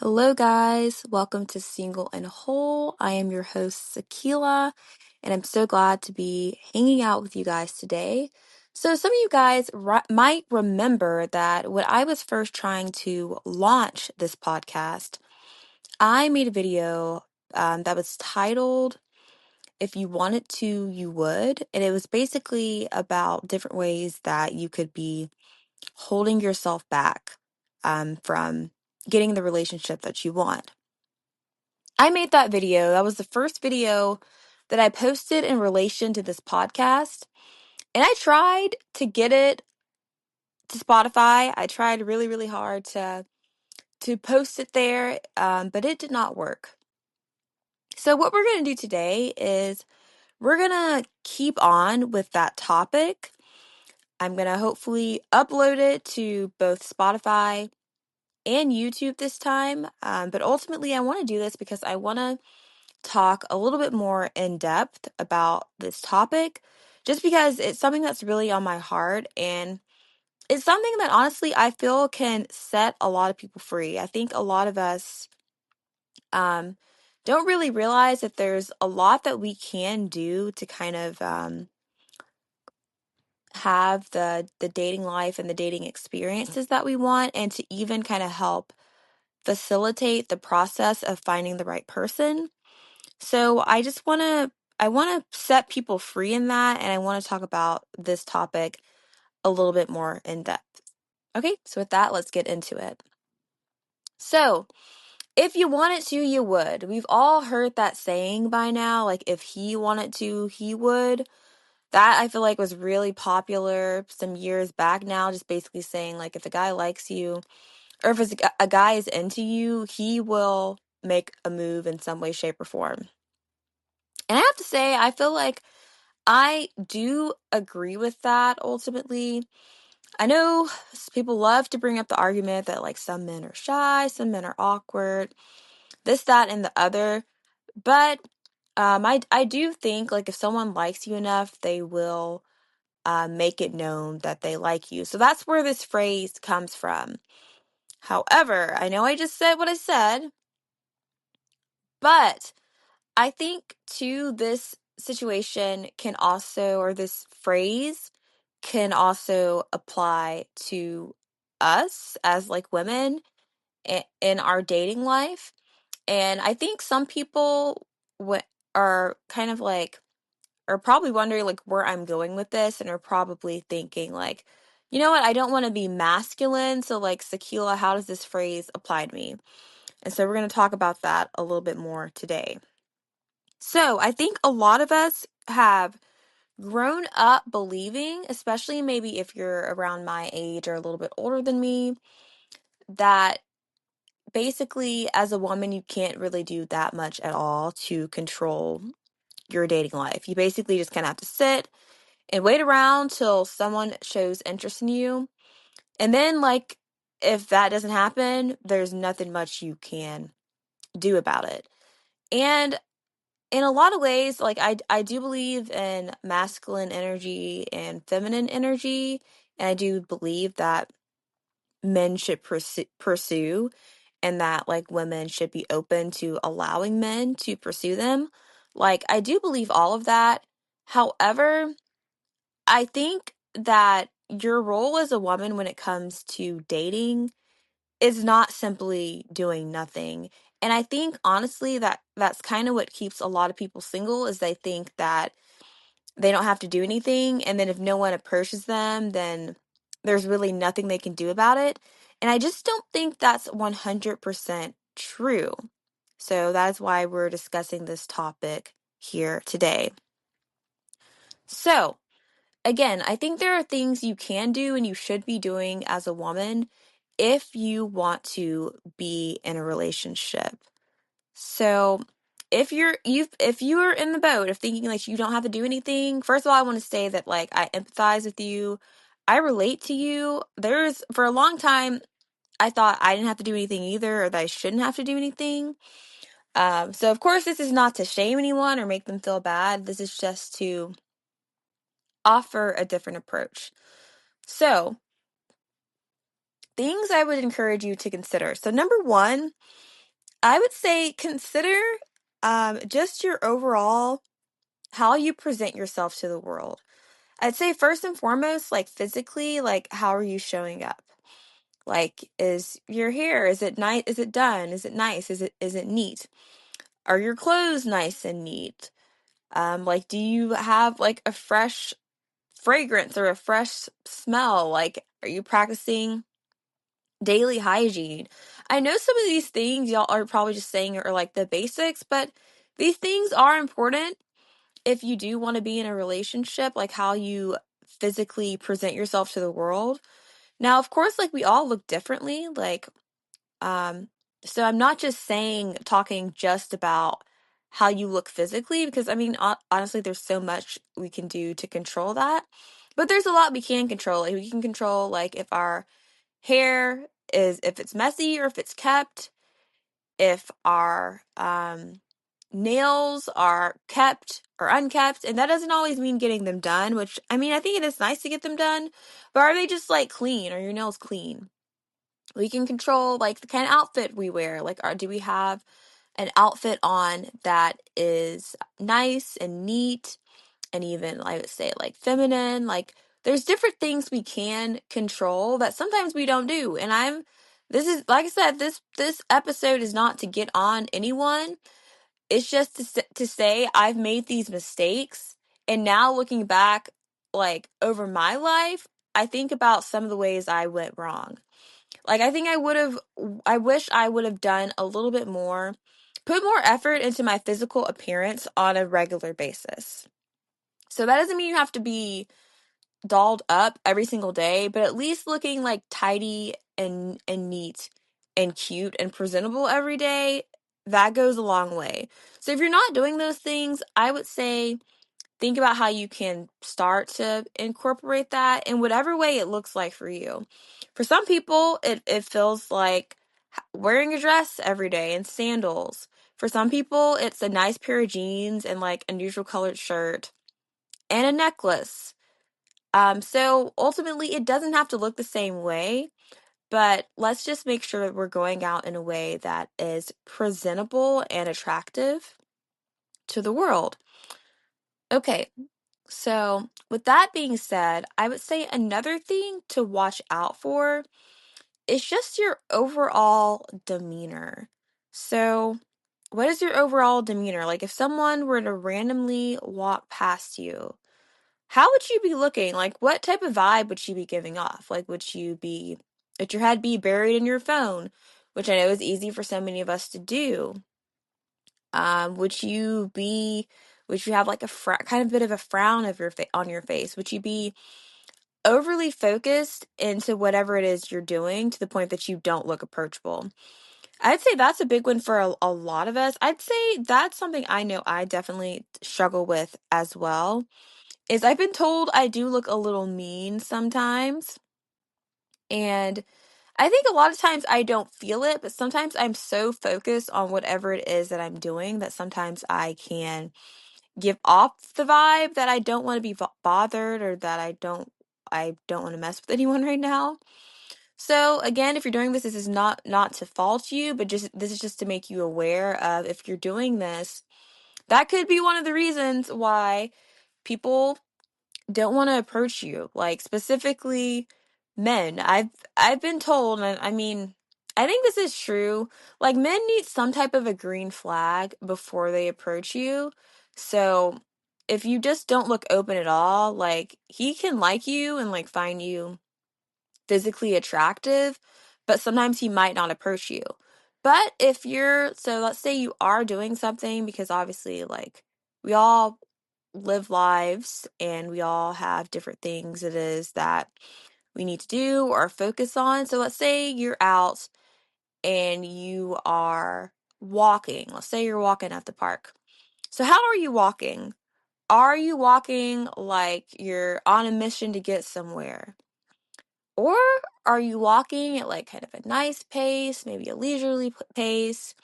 Hello, guys. Welcome to Single and Whole. I am your host, Sakila, and I'm so glad to be hanging out with you guys today. So, some of you guys might remember that when I was first trying to launch this podcast, I made a video that was titled If You Wanted to, You Would. And it was basically about different ways that you could be holding yourself back from getting the relationship that you want. I made that video. That was the first video that I posted in relation to this podcast. And I tried to get it to Spotify. I tried really, really hard to post it there, but it did not work. So what we're going to do today is we're going to keep on with that topic. I'm going to hopefully upload it to both Spotify and YouTube this time. But ultimately, I want to do this because I want to talk a little bit more in depth about this topic just because it's something that's really on my heart and it's something that honestly I feel can set a lot of people free. I think a lot of us um, don't really realize that there's a lot that we can do to kind of have the dating life and the dating experiences that we want and to even kind of help facilitate the process of finding the right person. So I want to set people free in that and I want to talk about this topic a little bit more in depth. Okay, so with that, let's get into it. So, if you wanted to, you would. We've all heard that saying by now, like if he wanted to, he would. That I feel like was really popular some years back now, just basically saying like if a guy likes you or if a guy is into you, he will make a move in some way, shape, or form. And I have to say, I feel like I do agree with that ultimately. I know people love to bring up the argument that like some men are shy, some men are awkward, this, that, and the other. But I do think like if someone likes you enough, they will make it known that they like you. So that's where this phrase comes from. However, I know I just said what I said, but I think too this situation can also, or this phrase can also apply to us as like women in our dating life. And I think some people are kind of like, are probably wondering like where I'm going with this and are probably thinking like, you know what, I don't want to be masculine. So like, Sakila, how does this phrase apply to me? And so we're going to talk about that a little bit more today. So I think a lot of us have grown up believing, especially maybe if you're around my age or a little bit older than me, that basically as a woman, you can't really do that much at all to control your dating life. You basically just kind of have to sit and wait around till someone shows interest in you. And then, like, if that doesn't happen, there's nothing much you can do about it. And in a lot of ways, like I do believe in masculine energy and feminine energy, and I do believe that men should pursue and that like women should be open to allowing men to pursue them. Like I do believe all of that. However, I think that your role as a woman when it comes to dating is not simply doing nothing. And I think honestly that that's kind of what keeps a lot of people single is they think that they don't have to do anything and then if no one approaches them then there's really nothing they can do about it. And I just don't think that's 100% true. So that's why we're discussing this topic here today. So, again, I think there are things you can do and you should be doing as a woman if you want to be in a relationship. So, if you're in the boat of thinking like you don't have to do anything, first of all, I want to say that like I empathize with you. I relate to you. There's for a long time I thought I didn't have to do anything either or that I shouldn't have to do anything. So of course this is not to shame anyone or make them feel bad. This is just to offer a different approach. So, things I would encourage you to consider. So, number one, I would say consider just your overall how you present yourself to the world. I'd say first and foremost, like physically, like how are you showing up? Like, is your hair, is it nice? Is it done? Is it nice? Is it neat? Are your clothes nice and neat? Like, do you have like a fresh fragrance or a fresh smell? Like, are you practicing daily hygiene? I know some of these things y'all are probably just saying are like the basics, but these things are important if you do want to be in a relationship, like how you physically present yourself to the world. Now, of course, like we all look differently, like um so I'm not just saying talking just about how you look physically because I mean honestly there's so much we can do to control that. But there's a lot we can control. Like we can control like if our hair is if it's messy or if it's kept, if our nails are kept or unkept, and that doesn't always mean getting them done, which I mean I think it is nice to get them done, but are they just like clean? Are your nails clean? We can control like the kind of outfit we wear. Like do we have an outfit on that is nice and neat and even I would say like feminine? Like there's different things we can control that sometimes we don't do. And this is like I said, this episode is not to get on anyone. It's just to say I've made these mistakes, and now looking back like over my life, I think about some of the ways I went wrong. Like I think I wish I would have done a little bit more, put more effort into my physical appearance on a regular basis. So that doesn't mean you have to be dolled up every single day, but at least looking like tidy and neat and cute and presentable every day, that goes a long way. So if you're not doing those things, I would say think about how you can start to incorporate that in whatever way it looks like for you. For some people, it feels like wearing a dress every day and sandals. For some people, it's a nice pair of jeans and like a neutral colored shirt and a necklace. So ultimately, it doesn't have to look the same way, but let's just make sure that we're going out in a way that is presentable and attractive to the world. Okay, so with that being said, I would say another thing to watch out for is just your overall demeanor. So, what is your overall demeanor? Like, if someone were to randomly walk past you, how would you be looking? Like, what type of vibe would you be giving off? Like, would your head be buried in your phone, which I know is easy for so many of us to do? Would you be, would you have like a kind of bit of a frown of on your face? Would you be overly focused into whatever it is you're doing to the point that you don't look approachable? I'd say that's a big one for a lot of us. I'd say that's something I know I definitely struggle with as well. Is I've been told I do look a little mean sometimes. And I think a lot of times I don't feel it, but sometimes I'm so focused on whatever it is that I'm doing that sometimes I can give off the vibe that I don't want to be bothered or that I don't want to mess with anyone right now. So again, if you're doing this, this is not to fault you, but just this is just to make you aware of if you're doing this, that could be one of the reasons why people don't want to approach you. Like specifically men. I've been told, and I mean, I think this is true. Like men need some type of a green flag before they approach you. So if you just don't look open at all, like he can like you and like find you physically attractive, but sometimes he might not approach you. But if you're, so let's say you are doing something, because obviously, like, we all live lives and we all have different things it is that we need to do or focus on. So let's say you're out and you are walking. Let's say you're walking at the park. So, how are you walking? Are you walking like you're on a mission to get somewhere? Or are you walking at like kind of a nice pace, maybe a leisurely pace?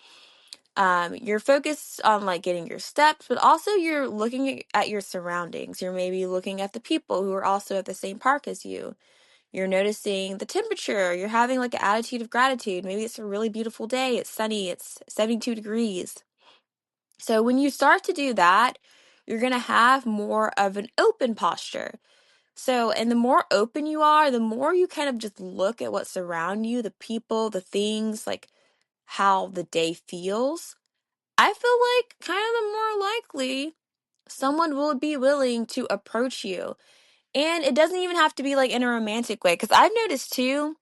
You're focused on like getting your steps, but also you're looking at your surroundings. You're maybe looking at the people who are also at the same park as you. You're noticing the temperature. You're having like an attitude of gratitude. Maybe it's a really beautiful day. It's sunny. It's 72 degrees. So when you start to do that, you're going to have more of an open posture. So, and the more open you are, the more you kind of just look at what's around you, the people, the things, like how the day feels. I feel like kind of the more likely someone will be willing to approach you. And it doesn't even have to be like in a romantic way. Cause I've noticed too,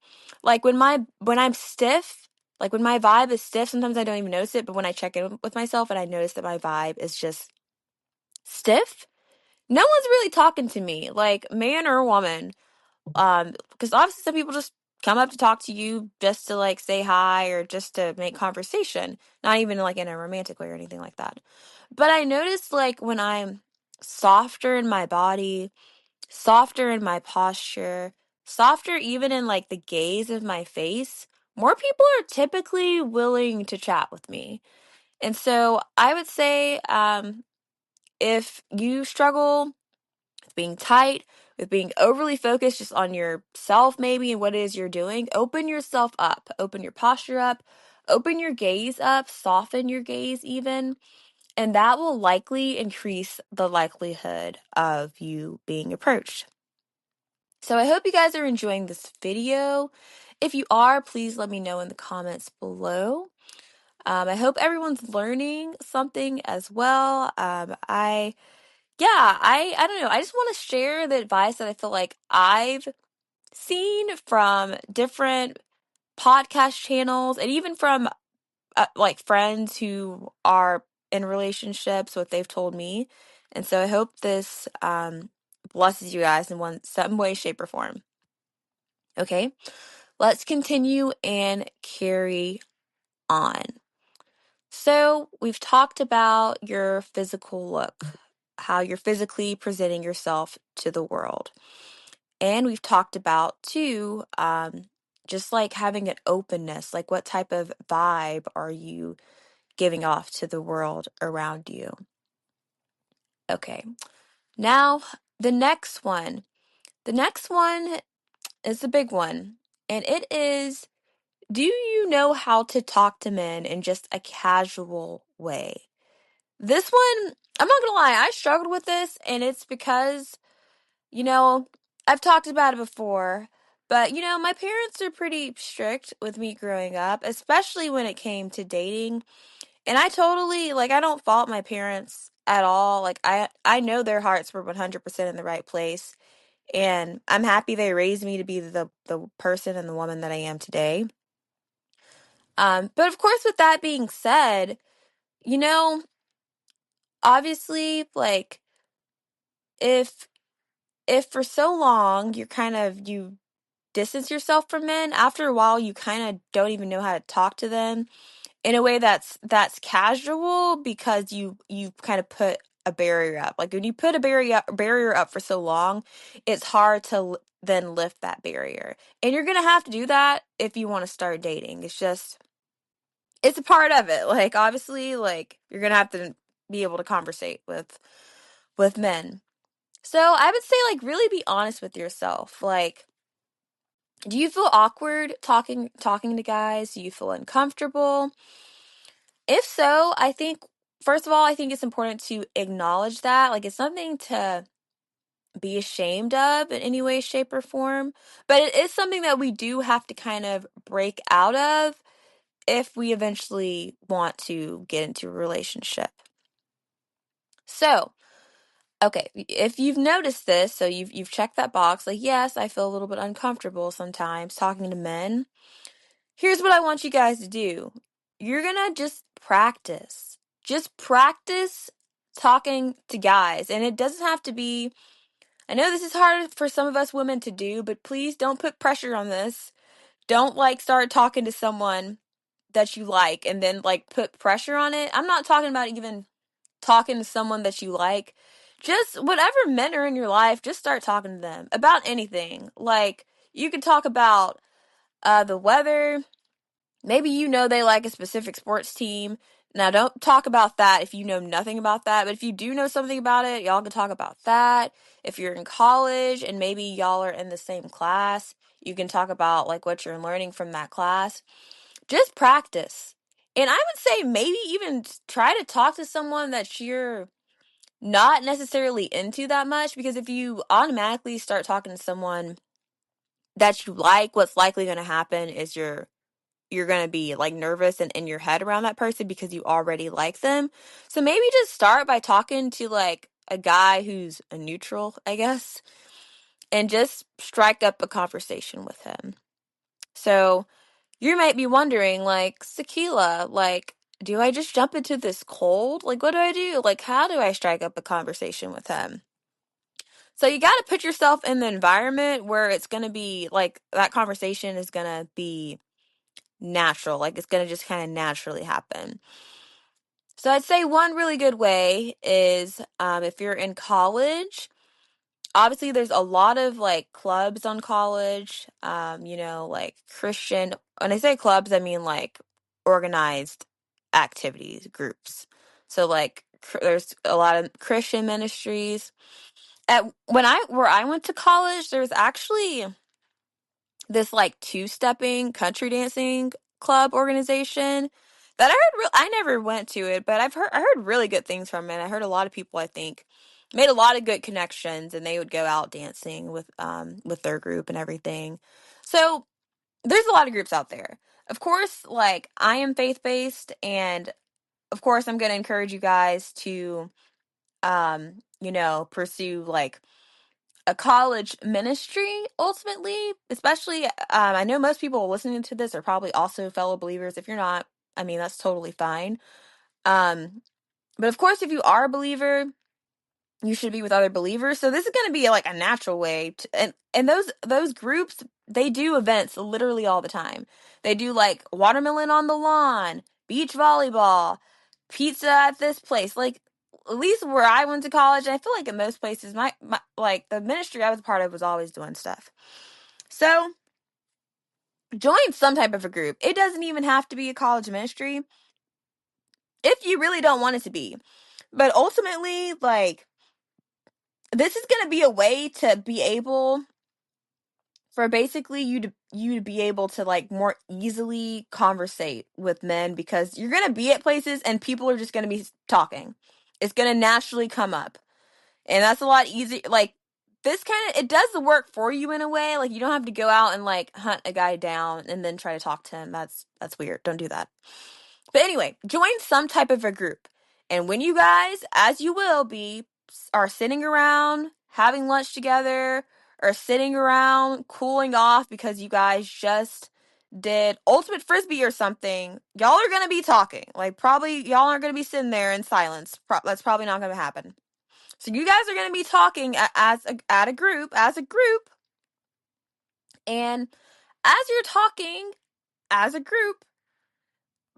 like when I'm stiff, like when my vibe is stiff, sometimes I don't even notice it. But when I check in with myself and I notice that my vibe is just stiff, no one's really talking to me, like man or woman. Because obviously some people just come up to talk to you just to like say hi or just to make conversation, not even like in a romantic way or anything like that. But I noticed like when I'm softer in my body, softer in my posture, softer even in like the gaze of my face, more people are typically willing to chat with me. And so I would say if you struggle with being tight, with being overly focused just on yourself maybe and what it is you're doing, open yourself up, open your posture up, open your gaze up, soften your gaze even, and that will likely increase the likelihood of you being approached. So I hope you guys are enjoying this video. If you are, please let me know in the comments below. I hope everyone's learning something as well. I don't know. I just want to share the advice that I feel like I've seen from different podcast channels and even from like friends who are in relationships, what they've told me. And so I hope this blesses you guys in some way, shape, or form. Okay, let's continue and carry on. So we've talked about your physical look, how you're physically presenting yourself to the world. And we've talked about too, just like having an openness, like what type of vibe are you giving off to the world around you? Okay, now the next one. The next one is the big one, and it is, do you know how to talk to men in just a casual way? This one, I'm not gonna lie, I struggled with this, and it's because, you know, I've talked about it before, but my parents are pretty strict with me growing up, especially when it came to dating. And I totally, like, I don't fault my parents at all. Like, I know their hearts were 100% in the right place, and I'm happy they raised me to be the person and the woman that I am today. But of course, with that being said, you know, obviously, like, if for so long you distance yourself from men, after a while you kind of don't even know how to talk to them in a way that's casual, because you kind of put a barrier up. Like when you put a barrier up for so long, it's hard to then lift that barrier. And you're gonna have to do that if you want to start dating. It's a part of it. Like obviously, like you're gonna have to be able to conversate with men. So I would say, like, really be honest with yourself. Like, do you feel awkward talking to guys? Do you feel uncomfortable? If so, I think first of all, I think it's important to acknowledge that. Like, it's nothing to be ashamed of in any way, shape, or form. But it is something that we do have to kind of break out of if we eventually want to get into a relationship. So, okay, if you've noticed this, so you've checked that box, like, yes, I feel a little bit uncomfortable sometimes talking to men. Here's what I want you guys to do. You're gonna just practice. Just practice talking to guys. And it doesn't have to be, I know this is hard for some of us women to do, but please don't put pressure on this. Don't like start talking to someone that you like and then like put pressure on it. I'm not talking about even talking to someone that you like. Just whatever men are in your life, just start talking to them about anything. Like you could talk about the weather. Maybe they like a specific sports team. Now, don't talk about that if you know nothing about that, but if you do know something about it, y'all can talk about that. If you're in college and maybe y'all are in the same class, you can talk about like what you're learning from that class. Just practice. And I would say maybe even try to talk to someone that you're not necessarily into that much, because if you automatically start talking to someone that you like, what's likely going to happen is you're going to be like nervous and in your head around that person because you already like them. So maybe just start by talking to like a guy who's a neutral, I guess, and just strike up a conversation with him. So you might be wondering, like, Sakila, like, do I just jump into this cold? Like, what do I do? Like, how do I strike up a conversation with him? So you got to put yourself in the environment where it's going to be like that conversation is going to be natural. Like, it's going to just kind of naturally happen. So I'd say one really good way is if you're in college, obviously there's a lot of like clubs on college, like Christian. When I say clubs, I mean like organized activities, groups. So like there's a lot of Christian ministries. At where I went to college, there was actually this like two-stepping country dancing club organization that I heard I never went to it, but I heard really good things from it. I heard a lot of people, I think, made a lot of good connections, and they would go out dancing with their group and everything. So there's a lot of groups out there. Of course, like I am faith-based, and of course I'm going to encourage you guys to pursue like a college ministry ultimately, especially I know most people listening to this are probably also fellow believers. If you're not, I mean, that's totally fine. um but of course, if you are a believer, you should be with other believers. So this is going to be like a natural way to, and those groups, they do events literally all the time. They do like watermelon on the lawn, beach volleyball, pizza at this place. Like at least where I went to college, I feel like in most places, my like the ministry I was a part of was always doing stuff. So join some type of a group. It doesn't even have to be a college ministry if you really don't want it to be. But ultimately, like, this is going to be a way to be able for basically you to be able to like more easily conversate with men, because you're going to be at places and people are just going to be talking. It's going to naturally come up. And that's a lot easier. Like, this kind of, it does the work for you in a way. Like, you don't have to go out and like hunt a guy down and then try to talk to him. That's weird. Don't do that. But anyway, join some type of a group. And when you guys, as you will be, are sitting around having lunch together or sitting around cooling off because you guys just did ultimate frisbee or something, y'all are going to be talking. Like, probably y'all aren't going to be sitting there in silence. That's probably not going to happen. So you guys are going to be talking as a group. And as you're talking as a group,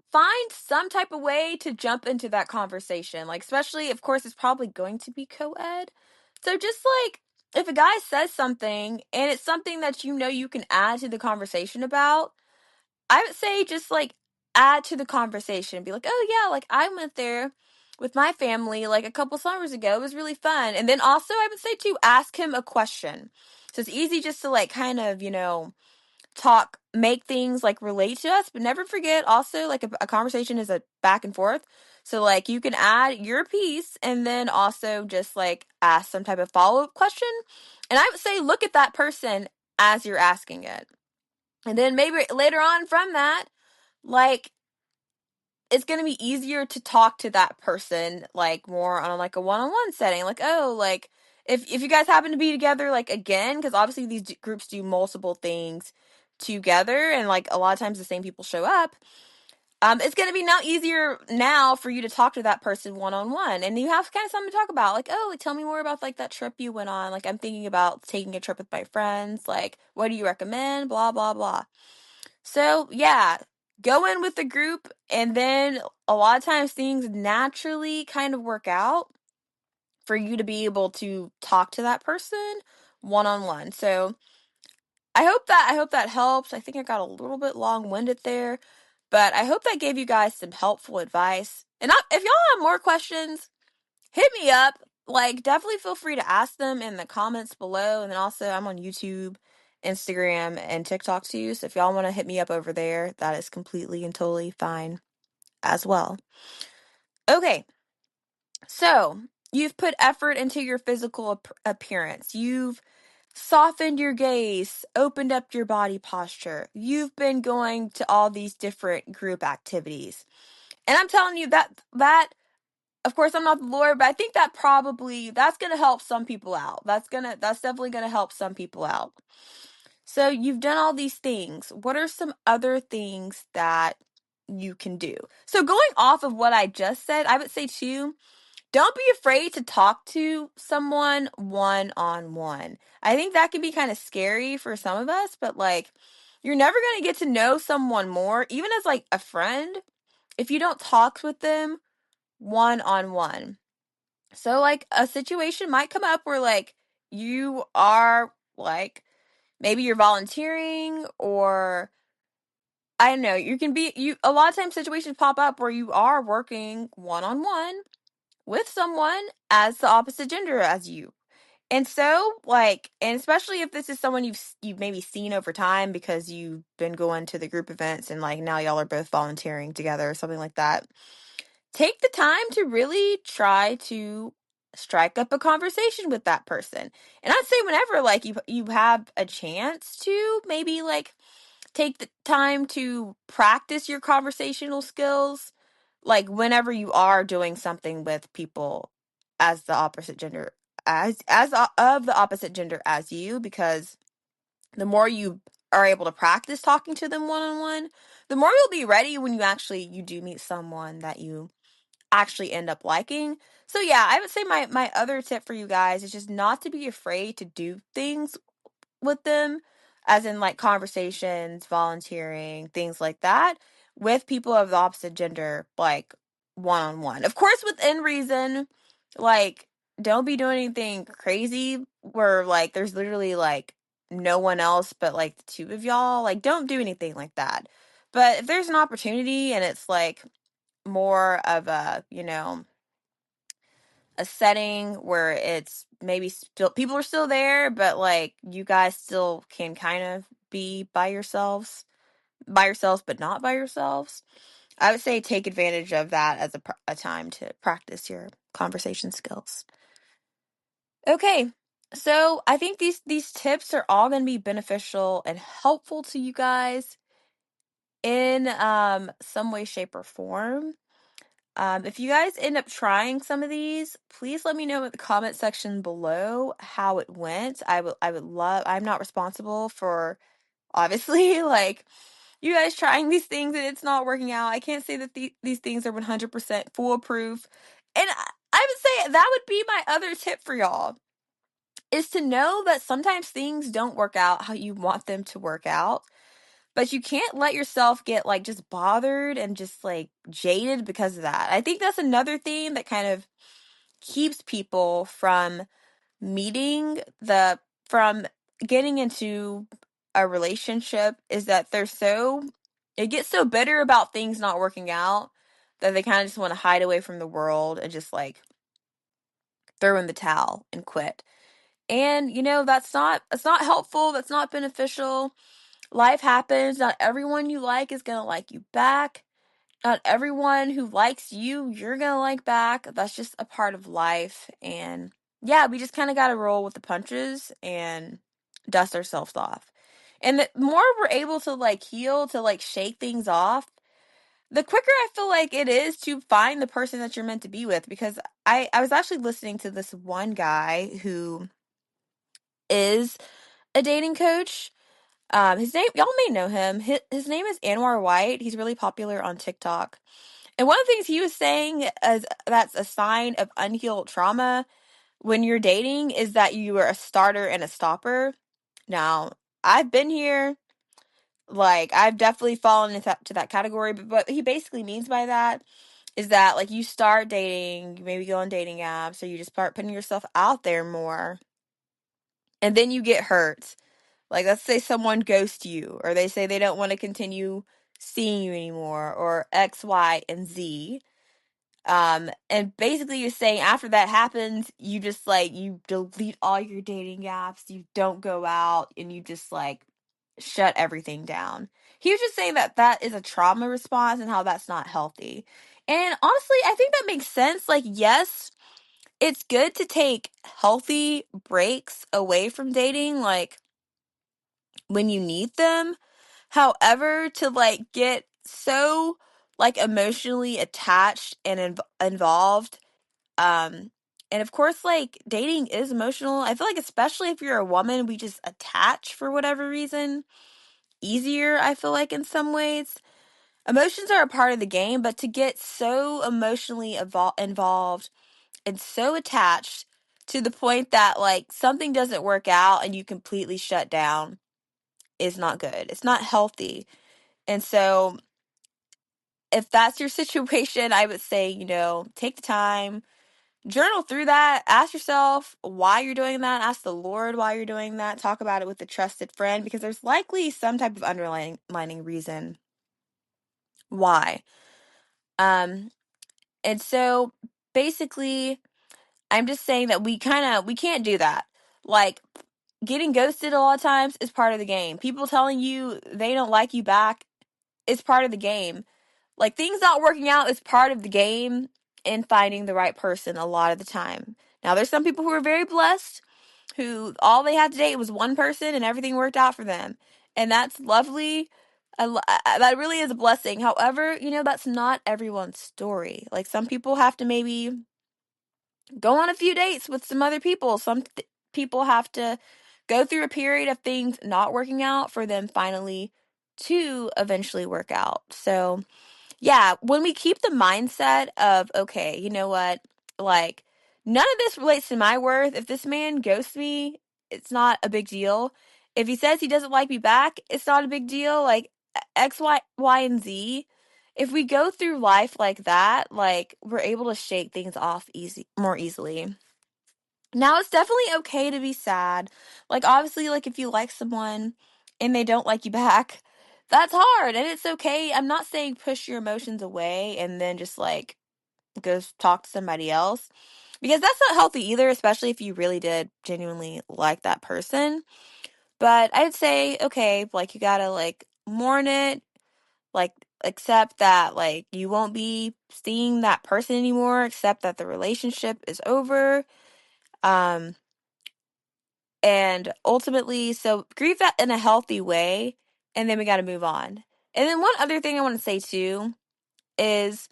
find some type of way to jump into that conversation. Like, especially, of course, it's probably going to be co-ed. So just like, if a guy says something and it's something that you can add to the conversation about, I would say just like add to the conversation. Be like, oh yeah, like I went there with my family like a couple summers ago. It was really fun. And then also I would say to ask him a question. So it's easy just to like kind of, make things like relate to us, but never forget also like a conversation is a back and forth. So like you can add your piece and then also just like ask some type of follow-up question. And I would say look at that person as you're asking it. And then maybe later on from that, like it's going to be easier to talk to that person like more on like a one-on-one setting. Like, oh, like if you guys happen to be together like again, because obviously these groups do multiple things together and like a lot of times the same people show up. It's going to be now easier now for you to talk to that person one-on-one, and you have kind of something to talk about. Like, oh, like, tell me more about like that trip you went on. Like, I'm thinking about taking a trip with my friends. Like, what do you recommend? Blah, blah, blah. So, yeah, go in with the group, and then a lot of times things naturally kind of work out for you to be able to talk to that person one-on-one. So, I hope that helps. I think I got a little bit long-winded there, But I hope that gave you guys some helpful advice. And if y'all have more questions, hit me up. Like, definitely feel free to ask them in the comments below. And then also, I'm on YouTube, Instagram, and TikTok too. So if y'all want to hit me up over there, that is completely and totally fine as well. Okay, so you've put effort into your physical appearance. You've softened your gaze, opened up your body posture. You've been going to all these different group activities. And I'm telling you that of course I'm not the Lord, but I think that's going to help some people out. That's definitely going to help some people out. So you've done all these things. What are some other things that you can do? So going off of what I just said, I would say too, don't be afraid to talk to someone one-on-one. I think that can be kind of scary for some of us, but like, you're never going to get to know someone more, even as like a friend, if you don't talk with them one-on-one. So like a situation might come up where like you are like, maybe you're volunteering, or I don't know, a lot of times situations pop up where you are working one-on-one with someone as the opposite gender as you. And so, like, and especially if this is someone you've maybe seen over time because you've been going to the group events and like now y'all are both volunteering together or something like that. Take the time to really try to strike up a conversation with that person. And I'd say whenever like you have a chance to maybe like take the time to practice your conversational skills, like whenever you are doing something with people as the opposite gender, of the opposite gender as you, because the more you are able to practice talking to them one-on-one, the more you'll be ready when you do meet someone that you actually end up liking. So yeah, I would say my other tip for you guys is just not to be afraid to do things with them, as in like conversations, volunteering, things like that, with people of the opposite gender, like one-on-one. Of course, within reason, like don't be doing anything crazy where like there's literally like no one else but like the two of y'all. Like don't do anything like that. But if there's an opportunity and it's like more of a setting where it's maybe still people are still there, but like you guys still can kind of be by yourselves, but not by yourselves. I would say take advantage of that as a time to practice your conversation skills. Okay, so I think these tips are all going to be beneficial and helpful to you guys in some way, shape, or form. If you guys end up trying some of these, please let me know in the comment section below how it went. I would love, I'm not responsible for obviously like you guys trying these things and it's not working out. I can't say that these things are 100% foolproof. And I would say that would be my other tip for y'all, is to know that sometimes things don't work out how you want them to work out. But you can't let yourself get like just bothered and just like jaded because of that. I think that's another thing that kind of keeps people from meeting from getting into a relationship, is that it gets so bitter about things not working out that they kind of just want to hide away from the world and just like throw in the towel and quit. And it's not helpful, that's not beneficial. Life happens. Not everyone you like is going to like you back. Not everyone who likes you, you're going to like back. That's just a part of life. And yeah, we just kind of got to roll with the punches and dust ourselves off. And the more we're able to like heal, to like shake things off, the quicker I feel like it is to find the person that you're meant to be with. Because I was actually listening to this one guy who is a dating coach. His name, y'all may know him. His name is Anwar White. He's really popular on TikTok. And one of the things he was saying is that's a sign of unhealed trauma when you're dating is that you are a starter and a stopper. Now, I've been here. Like, I've definitely fallen into that category. But what he basically means by that is that, like, you start dating, you maybe go on dating apps, or you just start putting yourself out there more. And then you get hurt. Like, let's say someone ghosts you, or they say they don't want to continue seeing you anymore, or X, Y, and Z. And basically you're saying after that happens, you just like, you delete all your dating apps, you don't go out, and you just like shut everything down. He was just saying that that is a trauma response and how that's not healthy. And honestly, I think that makes sense. Like, yes, it's good to take healthy breaks away from dating, like when you need them. However, to like get so like emotionally attached and involved, um and of course, like, dating is emotional. I feel like especially if you're a woman, we just attach for whatever reason easier, I feel like, in some ways. Emotions are a part of the game, but to get so emotionally involved and so attached to the point that like something doesn't work out and you completely shut down is not good. It's not healthy. And so if that's your situation, I would say, take the time, journal through that, ask yourself why you're doing that, ask the Lord why you're doing that, talk about it with a trusted friend, because there's likely some type of underlying reason why. Um, and so basically, I'm just saying that we can't do that. Like, getting ghosted a lot of times is part of the game. People telling you they don't like you back is part of the game. Like, things not working out is part of the game in finding the right person a lot of the time. Now, there's some people who are very blessed, who all they had to date was one person and everything worked out for them. And that's lovely. That really is a blessing. However, that's not everyone's story. Like, some people have to maybe go on a few dates with some other people. Some people have to go through a period of things not working out for them finally to eventually work out. So, yeah, when we keep the mindset of, okay, you know what, like, none of this relates to my worth. If this man ghosts me, it's not a big deal. If he says he doesn't like me back, it's not a big deal. Like, X, Y, and Z. If we go through life like that, like, we're able to shake things off more easily. Now, it's definitely okay to be sad. Like, obviously, like, if you like someone and they don't like you back, that's hard, and it's okay. I'm not saying push your emotions away and then just, like, go talk to somebody else, because that's not healthy either, especially if you really did genuinely like that person. But I'd say, okay, like, you gotta, like, mourn it, like, accept that, like, you won't be seeing that person anymore, accept that the relationship is over. Um, And ultimately, so grieve that in a healthy way, and then we got to move on. And then one other thing I want to say too is,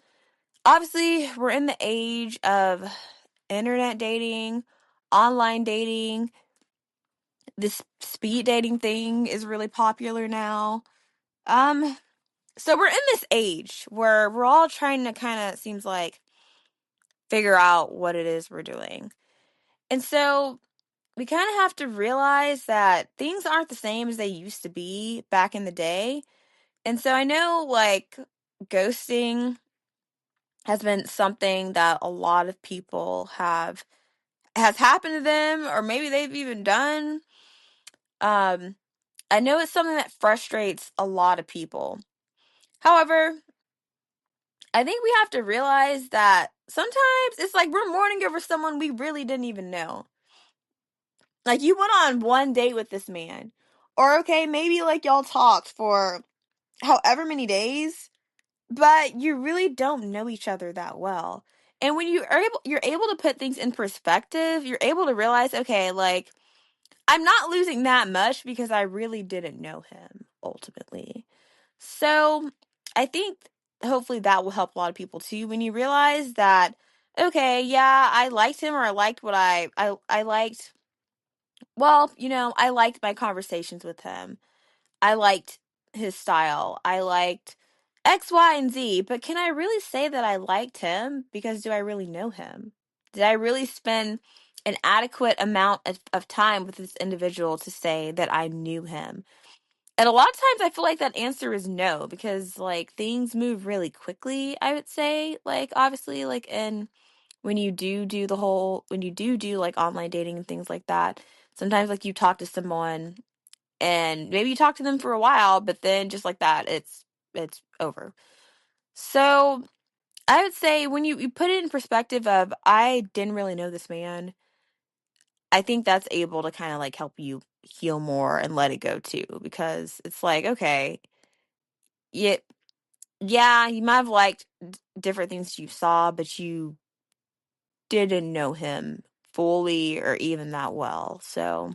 obviously we're in the age of internet dating, online dating. This speed dating thing is really popular now. Um, so we're in this age where we're all trying to kind of, seems like, figure out what it is we're doing. And so we kind of have to realize that things aren't the same as they used to be back in the day. And so I know, like, ghosting has been something that a lot of people has happened to them, or maybe they've even done. Um, I know it's something that frustrates a lot of people. However, I think we have to realize that sometimes it's like we're mourning over someone we really didn't even know. Like, you went on one date with this man. Or, okay, maybe, like, y'all talked for however many days, but you really don't know each other that well. And when you're able to put things in perspective, you're able to realize, okay, like, I'm not losing that much because I really didn't know him ultimately. So, I think hopefully that will help a lot of people too, when you realize that, okay, yeah, I liked him, or I liked what I liked. Well, I liked my conversations with him. I liked his style. I liked X, Y, and Z. But can I really say that I liked him? Because do I really know him? Did I really spend an adequate amount of time with this individual to say that I knew him? And a lot of times I feel like that answer is no, because, like, things move really quickly, I would say. Like, obviously, like, in when you when you do like online dating and things like that, sometimes, like, you talk to someone and maybe you talk to them for a while, but then just like that, it's over. So I would say when you put it in perspective of, I didn't really know this man, I think that's able to kind of like help you heal more and let it go too, because it's like, okay, yeah, yeah, you might have liked different things you saw, but you didn't know him fully or even that well. So,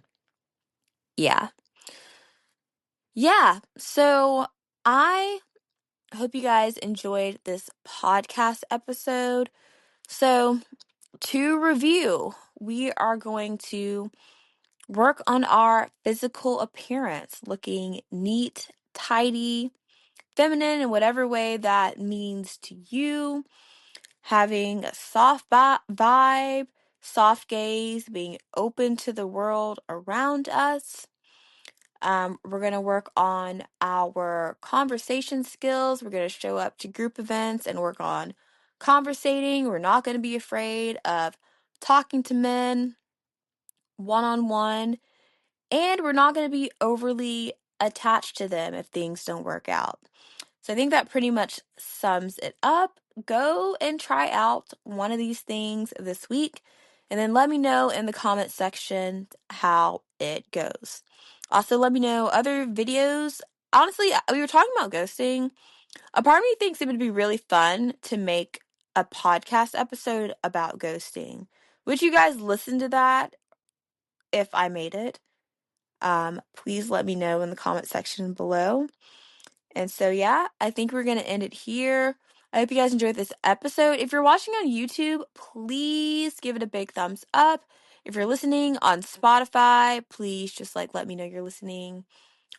yeah. Yeah. So, I hope you guys enjoyed this podcast episode. So, to review, we are going to work on our physical appearance, looking neat, tidy, feminine in whatever way that means to you, having a soft vibe, soft gaze, being open to the world around us. We're going to work on our conversation skills. We're going to show up to group events and work on conversating. We're not going to be afraid of talking to men one on one. And we're not going to be overly attached to them if things don't work out. So I think that pretty much sums it up. Go and try out one of these things this week, and then let me know in the comment section how it goes. Also, let me know other videos. Honestly, we were talking about ghosting. A part of me thinks it would be really fun to make a podcast episode about ghosting. Would you guys listen to that if I made it? Please let me know in the comment section below. And so, yeah, I think we're going to end it here. I hope you guys enjoyed this episode. If you're watching on YouTube, please give it a big thumbs up. If you're listening on Spotify, please just like let me know you're listening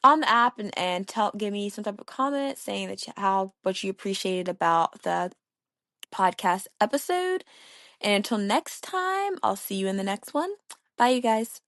on the app, and give me some type of comment saying that what you appreciated about the podcast episode. And until next time, I'll see you in the next one. Bye, you guys.